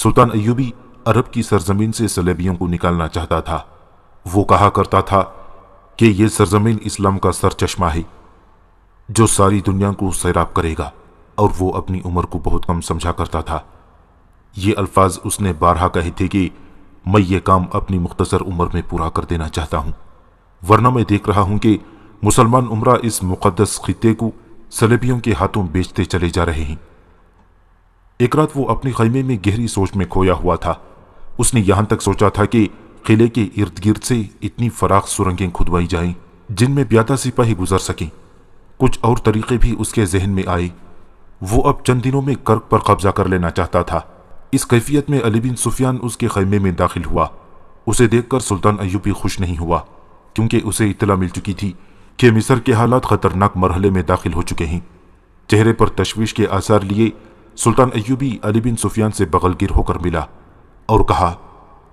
سلطان ایوبی عرب کی سرزمین سے صلیبیوں کو نکالنا چاہتا تھا۔ وہ کہا کرتا تھا کہ یہ سرزمین اسلام کا سرچشمہ ہے جو ساری دنیا کو سیراب کرے گا، اور وہ اپنی عمر کو بہت کم سمجھا کرتا تھا۔ یہ الفاظ اس نے بارہا کہے تھے کہ میں یہ کام اپنی مختصر عمر میں پورا کر دینا چاہتا ہوں، ورنہ میں دیکھ رہا ہوں کہ مسلمان عمرہ اس مقدس خطے کو صلیبیوں کے ہاتھوں بیچتے چلے جا رہے ہیں۔ ایک رات وہ اپنے خیمے میں گہری سوچ میں کھویا ہوا تھا۔ اس نے یہاں تک سوچا تھا کہ قلعے کے ارد گرد سے اتنی فراخ سرنگیں کھدوائی جائیں جن میں پیادہ سپاہی گزر سکیں۔ کچھ اور طریقے بھی اس کے ذہن میں آئے۔ وہ اب چند دنوں میں کرک پر قبضہ کر لینا چاہتا تھا۔ اس کیفیت میں علی بن سفیان اس کے خیمے میں داخل ہوا۔ اسے دیکھ کر سلطان ایوبی خوش نہیں ہوا، کیونکہ اسے اطلاع مل چکی تھی کہ مصر کے حالات خطرناک مرحلے میں داخل ہو چکے ہیں۔ چہرے پر تشویش کے آثار لیے سلطان ایوبی علی بن سفیان سے بغل گر ہو کر ملا اور کہا،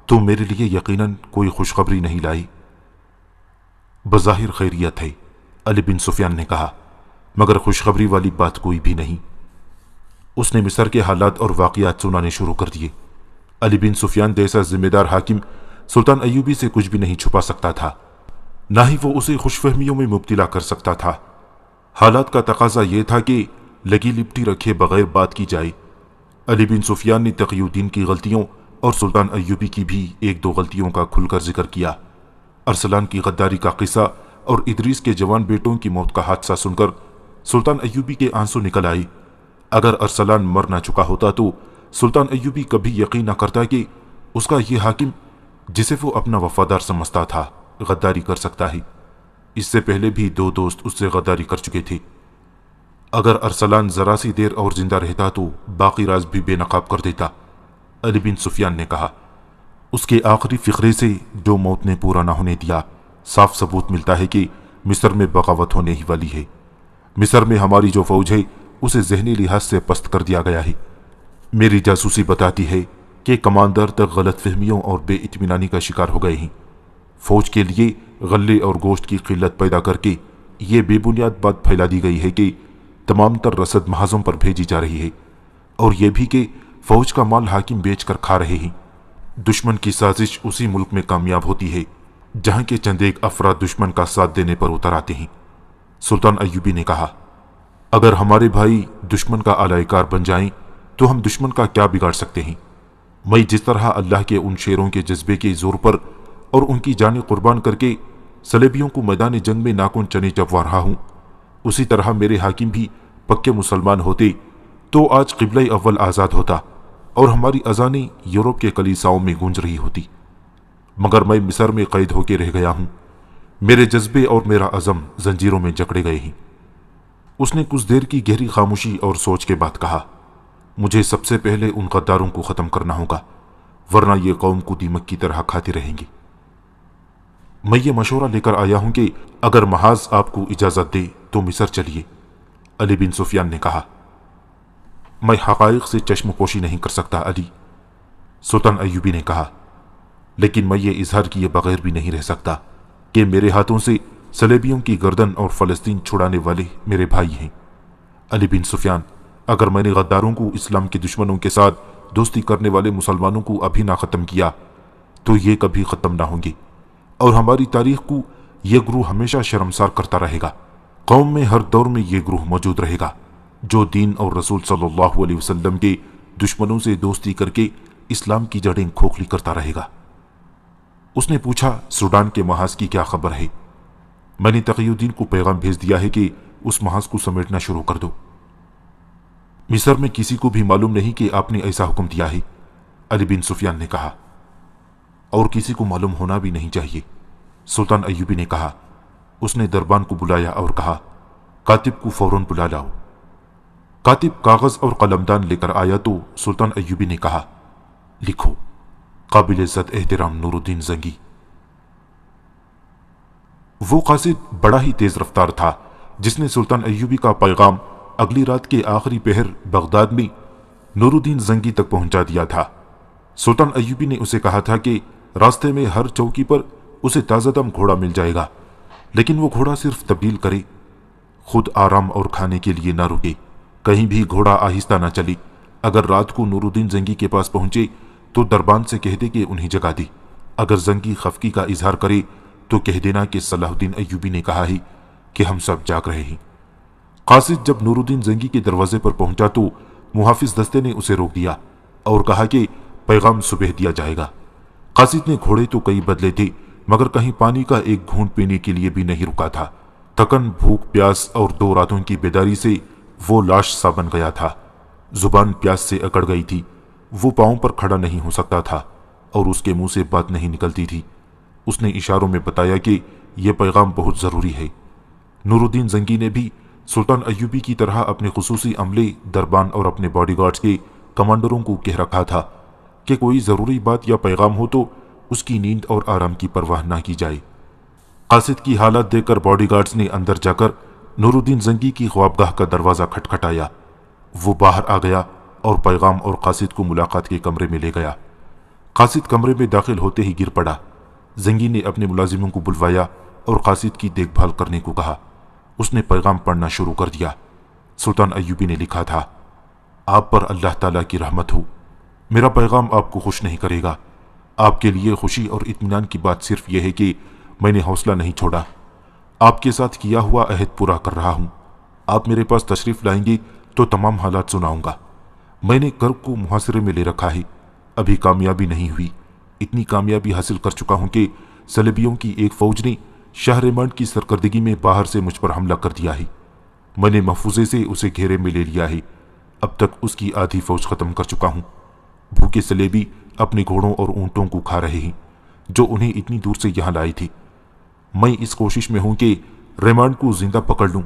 تم میرے لیے یقیناً کوئی خوشخبری نہیں لائی؟ بظاہر خیریت ہے، علی بن سفیان نے کہا، مگر خوشخبری والی بات کوئی بھی نہیں۔ اس نے مصر کے حالات اور واقعات سنانے شروع کر دیے۔ علی بن سفیان جیسا ذمہ دار حاکم سلطان ایوبی سے کچھ بھی نہیں چھپا سکتا تھا، نہ ہی وہ اسے خوش فہمیوں میں مبتلا کر سکتا تھا۔ حالات کا تقاضا یہ تھا کہ لگی لپٹی رکھے بغیر بات کی جائے۔ علی بن سفیان نے تقی الدین کی غلطیوں اور سلطان ایوبی کی بھی ایک دو غلطیوں کا کھل کر ذکر کیا۔ ارسلان کی غداری کا قصہ اور ادریس کے جوان بیٹوں کی موت کا حادثہ سن کر سلطان ایوبی کے آنسو نکل آئے۔ اگر ارسلان مر نہ چکا ہوتا تو سلطان ایوبی کبھی یقین نہ کرتا کہ اس کا یہ حاکم جسے وہ اپنا وفادار سمجھتا تھا غداری کر سکتا ہے۔ اس سے پہلے بھی دو دوست اس سے غداری کر چکے تھے۔ اگر ارسلان ذرا سی دیر اور زندہ رہتا تو باقی راز بھی بے نقاب کر دیتا، علی بن سفیان نے کہا۔ اس کے آخری فقرے سے جو موت نے پورا نہ ہونے دیا، صاف ثبوت ملتا ہے کہ مصر میں بغاوت ہونے ہی والی ہے۔ مصر میں ہماری جو فوج ہے اسے ذہنی لحاظ سے پست کر دیا گیا ہے۔ میری جاسوسی بتاتی ہے کہ کماندار تک غلط فہمیوں اور بے اطمینانی کا شکار ہو گئے ہیں۔ فوج کے لیے غلے اور گوشت کی قلت پیدا کر کے یہ بے بنیاد بات پھیلا دی گئی ہے کہ تمام تر رسد محاذوں پر بھیجی جا رہی ہے، اور یہ بھی کہ فوج کا مال حاکم بیچ کر کھا رہے ہیں۔ دشمن کی سازش اسی ملک میں کامیاب ہوتی ہے جہاں کے چند ایک افراد دشمن کا ساتھ دینے پر اتر آتے ہیں۔ سلطان ایوبی نے کہا، اگر ہمارے بھائی دشمن کا آلائے کار بن جائیں تو ہم دشمن کا کیا بگاڑ سکتے ہیں؟ میں جس طرح اللہ کے ان شیروں کے جذبے کے زور پر اور ان کی جانیں قربان کر کے صلیبیوں کو میدان جنگ میں ناخن چنے چبوا رہا ہوں، اسی طرح میرے حاکم بھی پکے مسلمان ہوتے تو آج قبلہ اول آزاد ہوتا اور ہماری اذانیں یورپ کے کلیساؤں میں گونج رہی ہوتی، مگر میں مصر میں قید ہو کے رہ گیا ہوں۔ میرے جذبے اور میرا عزم زنجیروں میں جکڑے گئے ہیں۔ اس نے کچھ دیر کی گہری خاموشی اور سوچ کے بعد کہا، مجھے سب سے پہلے ان غداروں کو ختم کرنا ہوگا، ورنہ یہ قوم کو دیمک کی طرح کھاتے رہیں گے۔ میں یہ مشورہ لے کر آیا ہوں کہ اگر محاذ آپ کو اجازت دے تو مصر چلیے، علی بن سفیان نے کہا۔ میں حقائق سے چشم پوشی نہیں کر سکتا علی، سلطان ایوبی نے کہا، لیکن میں یہ اظہار کیے بغیر بھی نہیں رہ سکتا کہ میرے ہاتھوں سے صلیبیوں کی گردن اور فلسطین چھڑانے والے میرے بھائی ہیں۔ علی بن سفیان، اگر میں نے غداروں کو اسلام کے دشمنوں کے ساتھ دوستی کرنے والے مسلمانوں کو ابھی نہ ختم کیا تو یہ کبھی ختم نہ ہوں گے، اور ہماری تاریخ کو یہ گروہ ہمیشہ شرمسار کرتا رہے گا۔ قوم میں ہر دور میں یہ گروہ موجود رہے گا جو دین اور رسول صلی اللہ علیہ وسلم کے دشمنوں سے دوستی کر کے اسلام کی جڑیں کھوکھلی کرتا رہے گا۔ اس نے پوچھا، سوڈان کے محاذ کی کیا خبر ہے؟ میں نے تقی الدین کو پیغام بھیج دیا ہے کہ اس محاذ کو سمیٹنا شروع کر دو۔ مصر میں کسی کو بھی معلوم نہیں کہ آپ نے ایسا حکم دیا ہے، علی بن سفیان نے کہا۔ اور کسی کو معلوم ہونا بھی نہیں چاہیے، سلطان ایوبی نے کہا۔ اس نے دربان کو بلایا اور کہا، کاتب کو فوراً بلا لاؤ۔ کاتب کاغذ اور قلمدان لے کر آیا تو سلطان ایوبی نے کہا، لکھو، قابل عزت احترام نور الدین زنگی۔ وہ قاصد بڑا ہی تیز رفتار تھا جس نے سلطان ایوبی کا پیغام اگلی رات کے آخری پہر بغداد میں نور الدین زنگی تک پہنچا دیا تھا۔ سلطان ایوبی نے اسے کہا تھا کہ راستے میں ہر چوکی پر اسے تازہ دم گھوڑا مل جائے گا، لیکن وہ گھوڑا صرف تبدیل کرے، خود آرام اور کھانے کے لیے نہ رکے، کہیں بھی گھوڑا آہستہ نہ چلے، اگر رات کو نور الدین زنگی کے پاس پہنچے تو دربان سے کہہ دے کہ انہیں جگا دی۔ اگر زنگی خفگی کا اظہار کرے تو کہہ دینا کہ صلاح الدین ایوبی نے کہا ہی کہ ہم سب جاگ رہے ہیں۔ قاصد جب نور الدین زنگی کے دروازے پر پہنچا تو محافظ دستے نے اسے روک دیا اور کہا کہ پیغام صبح دیا جائے گا۔ قاصد نے گھوڑے تو کئی بدلے تھے مگر کہیں پانی کا ایک گھونٹ پینے کے لیے بھی نہیں رکا تھا۔ تھکن، بھوک، پیاس اور 2 راتوں کی بیداری سے وہ لاش سا بن گیا تھا۔ زبان پیاس سے اکڑ گئی تھی، وہ پاؤں پر کھڑا نہیں ہو سکتا تھا اور اس کے منہ سے بات نہیں نکلتی تھی۔ اس نے اشاروں میں بتایا کہ یہ پیغام بہت ضروری ہے۔ نور الدین زنگی نے بھی سلطان ایوبی کی طرح اپنے خصوصی عملے، دربان اور اپنے باڈی گارڈز کے کمانڈروں کو کہہ رکھا تھا کہ کوئی ضروری بات یا پیغام ہو تو اس کی نیند اور آرام کی پرواہ نہ کی جائے۔ قاصد کی حالت دیکھ کر باڈی گارڈز نے اندر جا کر نور الدین زنگی کی خوابگاہ کا دروازہ کھٹکھٹایا۔ وہ باہر آ گیا اور پیغام اور قاصد کو ملاقات کے کمرے میں لے گیا۔ قاصد کمرے میں داخل ہوتے ہی گر پڑا۔ زنگی نے اپنے ملازموں کو بلوایا اور قاصد کی دیکھ بھال کرنے کو کہا۔ اس نے پیغام پڑھنا شروع کر دیا۔ سلطان ایوبی نے لکھا تھا، آپ پر اللہ تعالیٰ کی رحمت ہو۔ میرا پیغام آپ کو خوش نہیں کرے گا۔ آپ کے لیے خوشی اور اطمینان کی بات صرف یہ ہے کہ میں نے حوصلہ نہیں چھوڑا۔ آپ کے ساتھ کیا ہوا عہد پورا کر رہا ہوں۔ آپ میرے پاس تشریف لائیں گے تو تمام حالات سناؤں گا۔ میں نے کرب کو محاصرے میں لے رکھا ہے، ابھی کامیابی نہیں ہوئی۔ اتنی کامیابی حاصل کر چکا ہوں کہ صلیبیوں کی ایک فوج نے شہر منڈ کی سرکردگی میں باہر سے مجھ پر حملہ کر دیا ہے۔ میں نے محفوظے سے اسے گھیرے میں لے لیا ہے۔ اب تک اس کی آدھی فوج ختم کر چکا ہوں۔ بھوکے صلیبی اپنے گھوڑوں اور اونٹوں کو کھا رہے ہیں جو انہیں اتنی دور سے یہاں لائے تھے۔ میں اس کوشش میں ہوں کہ ریمانڈ کو زندہ پکڑ لوں،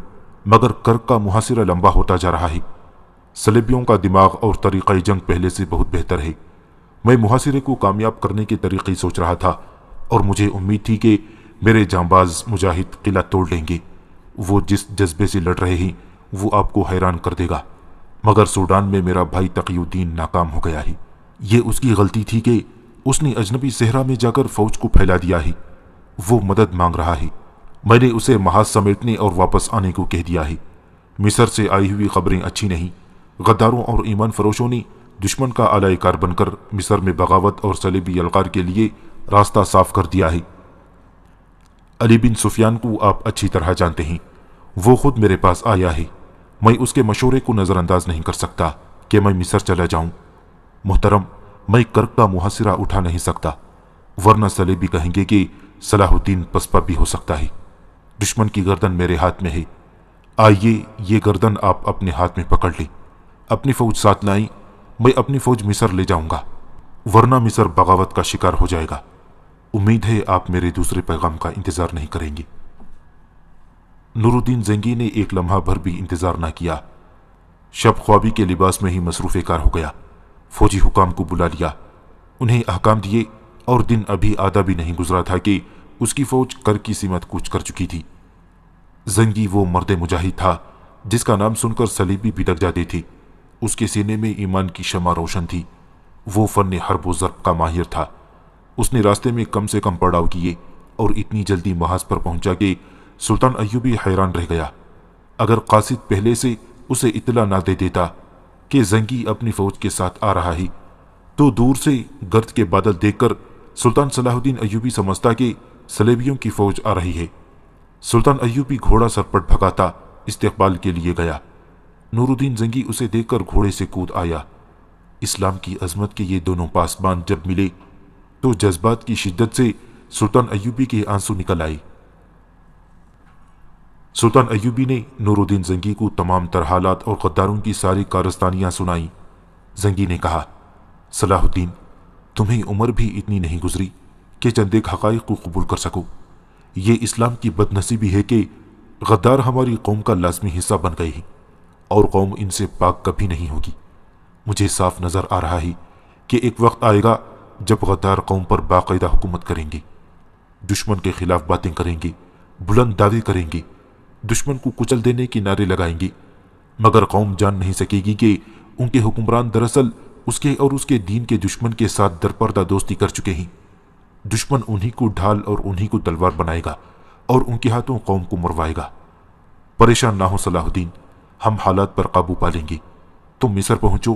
مگر کرک کا محاصرہ لمبا ہوتا جا رہا ہے۔ صلیبیوں کا دماغ اور طریقہ جنگ پہلے سے بہت بہتر ہے۔ میں محاصرے کو کامیاب کرنے کے طریقے سوچ رہا تھا اور مجھے امید تھی کہ میرے جانباز مجاہد قلعہ توڑ لیں گے۔ وہ جس جذبے سے لڑ رہے ہیں وہ آپ کو حیران کر دے گا، مگر سوڈان میں میرا بھائی تقی الدین ناکام ہو گیا ہے۔ یہ اس کی غلطی تھی کہ اس نے اجنبی صحرا میں جا کر فوج کو پھیلا دیا ہے۔ وہ مدد مانگ رہا ہے۔ میں نے اسے محاذ سمیٹنے اور واپس آنے کو کہہ دیا ہے۔ مصر سے آئی ہوئی خبریں اچھی نہیں۔ غداروں اور ایمان فروشوں نے دشمن کا اعلی کار بن کر مصر میں بغاوت اور صلیبی یلغار کے لیے راستہ صاف کر دیا ہے۔ علی بن سفیان کو آپ اچھی طرح جانتے ہیں، وہ خود میرے پاس آیا ہے۔ میں اس کے مشورے کو نظر انداز نہیں کر سکتا کہ میں مصر چلا جاؤں۔ محترم، میں کرک کا محاصرہ اٹھا نہیں سکتا، ورنہ صلیبی کہیں گے کہ صلاح الدین پسپا بھی ہو سکتا ہے۔ دشمن کی گردن میرے ہاتھ میں ہے۔ آئیے یہ گردن آپ اپنے ہاتھ میں پکڑ لیں۔ اپنی فوج ساتھ لائیں، میں اپنی فوج مصر لے جاؤں گا، ورنہ مصر بغاوت کا شکار ہو جائے گا۔ امید ہے آپ میرے دوسرے پیغام کا انتظار نہیں کریں گے۔ نور الدین زنگی نے ایک لمحہ بھر بھی انتظار نہ کیا۔ شب خوابی کے لباس میں ہی مصروف کار ہو گیا۔ فوجی حکام کو بلا لیا، انہیں احکام دیے، اور دن ابھی آدھا بھی نہیں گزرا تھا کہ اس کی فوج کر کی سمت کوچ کر چکی تھی۔ زنگی وہ مرد مجاہد تھا جس کا نام سن کر صلیبی بھڑک جاتے تھے۔ اس کے سینے میں ایمان کی شمع روشن تھی۔ وہ فن حرب و ضرب کا ماہر تھا۔ اس نے راستے میں کم سے کم پڑاؤ کیے اور اتنی جلدی محاذ پر پہنچا کہ سلطان ایوبی حیران رہ گیا۔ اگر قاصد پہلے سے اسے اطلاع نہ دے دیتا کہ زنگی اپنی فوج کے ساتھ آ رہا ہے تو دور سے گرد کے بادل دیکھ کر سلطان صلاح الدین ایوبی سمجھتا کہ صلیبیوں کی فوج آ رہی ہے۔ سلطان ایوبی گھوڑا سرپٹ بھگاتا استقبال کے لیے گیا۔ نور الدین زنگی اسے دیکھ کر گھوڑے سے کود آیا۔ اسلام کی عظمت کے یہ دونوں پاسبان جب ملے تو جذبات کی شدت سے سلطان ایوبی کے آنسو نکل آئے۔ سلطان ایوبی نے نور الدین زنگی کو تمام تر حالات اور غداروں کی ساری کارستانیاں سنائیں۔ زنگی نے کہا، صلاح الدین، تمہیں عمر بھی اتنی نہیں گزری کہ چند ایک حقائق کو قبول کر سکو۔ یہ اسلام کی بد نصیبی ہے کہ غدار ہماری قوم کا لازمی حصہ بن گئے ہیں اور قوم ان سے پاک کبھی نہیں ہوگی۔ مجھے صاف نظر آ رہا ہے کہ ایک وقت آئے گا جب غدار قوم پر باقاعدہ حکومت کریں گے، دشمن کے خلاف باتیں کریں گے، بلند دعوے کریں گے، دشمن کو کچل دینے کے نعرے لگائیں گے، مگر قوم جان نہیں سکے گی کہ ان کے حکمران دراصل اس کے اور اس کے دین کے دشمن کے ساتھ درپردہ دوستی کر چکے ہیں۔ دشمن انہی کو ڈھال اور انہی کو تلوار بنائے گا اور ان کے ہاتھوں قوم کو مروائے گا۔ پریشان نہ ہو صلاح الدین، ہم حالات پر قابو پا لیں گے۔ تم مصر پہنچو